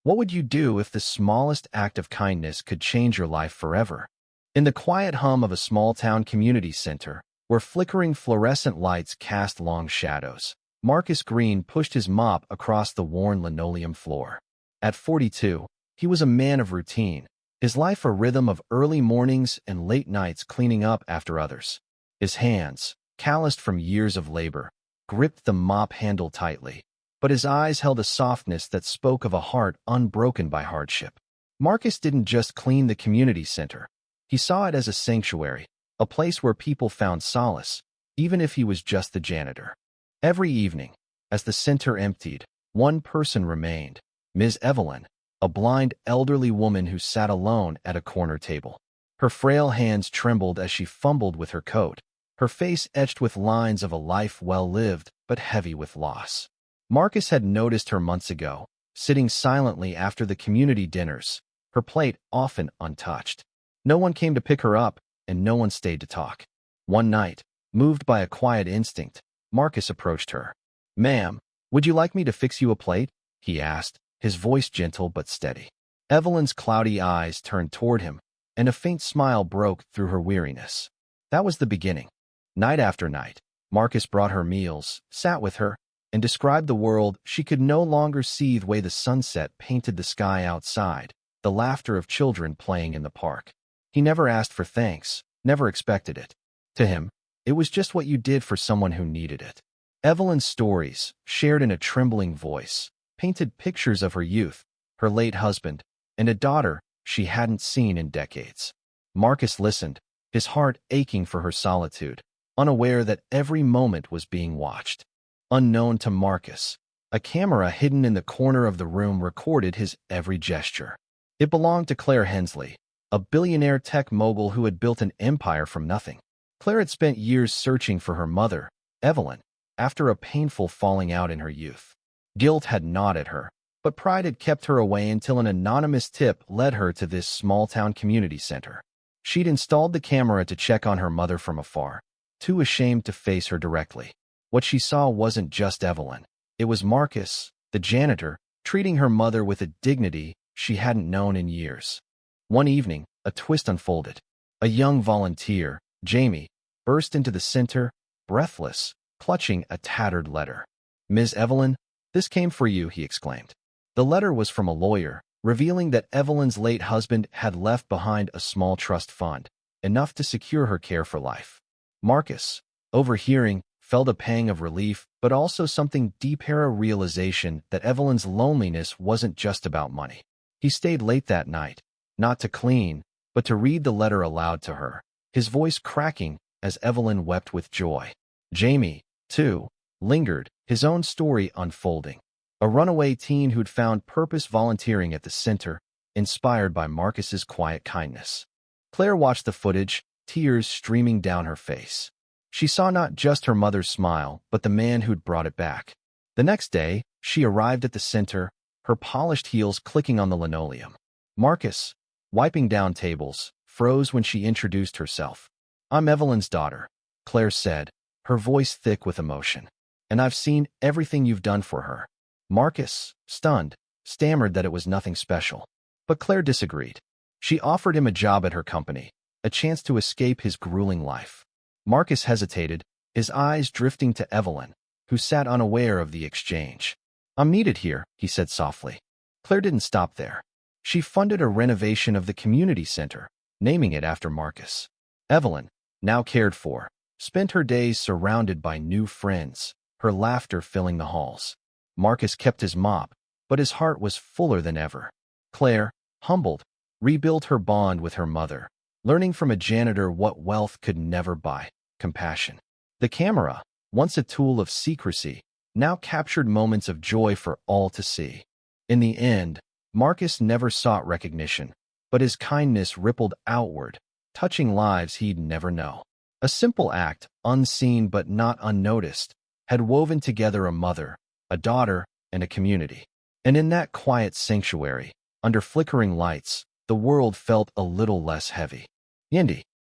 What would you do if the smallest act of kindness could change your life forever? In the quiet hum of a small-town community center, where flickering fluorescent lights cast long shadows, Marcus Green pushed his mop across the worn linoleum floor. At 42, he was a man of routine, his life a rhythm of early mornings and late nights cleaning up after others. His hands, calloused from years of labor, gripped the mop handle tightly, but his eyes held a softness that spoke of a heart unbroken by hardship. Marcus didn't just clean the community center. He saw it as a sanctuary, a place where people found solace, even if he was just the janitor. Every evening, as the center emptied, one person remained, Ms. Evelyn, a blind elderly woman who sat alone at a corner table. Her frail hands trembled as she fumbled with her coat, her face etched with lines of a life well lived but heavy with loss. Marcus had noticed her months ago, sitting silently after the community dinners, her plate often untouched. No one came to pick her up, and no one stayed to talk. One night, moved by a quiet instinct, Marcus approached her. "Ma'am, would you like me to fix you a plate?" he asked, his voice gentle but steady. Evelyn's cloudy eyes turned toward him, and a faint smile broke through her weariness. That was the beginning. Night after night, Marcus brought her meals, sat with her, and described the world she could no longer see the way the sunset painted the sky outside, the laughter of children playing in the park. He never asked for thanks, never expected it. To him, it was just what you did for someone who needed it. Evelyn's stories, shared in a trembling voice, painted pictures of her youth, her late husband, and a daughter she hadn't seen in decades. Marcus listened, his heart aching for her solitude, unaware that every moment was being watched. Unknown to Marcus, a camera hidden in the corner of the room recorded his every gesture. It belonged to Claire Hensley, a billionaire tech mogul who had built an empire from nothing. Claire had spent years searching for her mother, Evelyn, after a painful falling out in her youth. Guilt had gnawed at her, but pride had kept her away until an anonymous tip led her to this small-town community center. She'd installed the camera to check on her mother from afar, too ashamed to face her directly. What she saw wasn't just Evelyn. It was Marcus, the janitor, treating her mother with a dignity she hadn't known in years. One evening, a twist unfolded. A young volunteer, Jamie, burst into the center, breathless, clutching a tattered letter. "Ms. Evelyn, this came for you," he exclaimed. The letter was from a lawyer, revealing that Evelyn's late husband had left behind a small trust fund, enough to secure her care for life. Marcus, overhearing, felt a pang of relief, but also something deeper, a realization that Evelyn's loneliness wasn't just about money. He stayed late that night, not to clean, but to read the letter aloud to her, his voice cracking as Evelyn wept with joy. Jamie, too, lingered, his own story unfolding. A runaway teen who'd found purpose volunteering at the center, inspired by Marcus's quiet kindness. Claire watched the footage, tears streaming down her face. She saw not just her mother's smile, but the man who'd brought it back. The next day, she arrived at the center, her polished heels clicking on the linoleum. Marcus, wiping down tables, froze when she introduced herself. "I'm Evelyn's daughter," Claire said, her voice thick with emotion. "And I've seen everything you've done for her." Marcus, stunned, stammered that it was nothing special. But Claire disagreed. She offered him a job at her company, a chance to escape his grueling life. Marcus hesitated, his eyes drifting to Evelyn, who sat unaware of the exchange. "I'm needed here," he said softly. Claire didn't stop there. She funded a renovation of the community center, naming it after Marcus. Evelyn, now cared for, spent her days surrounded by new friends, her laughter filling the halls. Marcus kept his mop, but his heart was fuller than ever. Claire, humbled, rebuilt her bond with her mother, learning from a janitor what wealth could never buy: compassion. The camera, once a tool of secrecy, now captured moments of joy for all to see. In the end, Marcus never sought recognition, but his kindness rippled outward, touching lives he'd never know. A simple act, unseen but not unnoticed, had woven together a mother, a daughter, and a community. And in that quiet sanctuary, under flickering lights, the world felt a little less heavy. Yindi.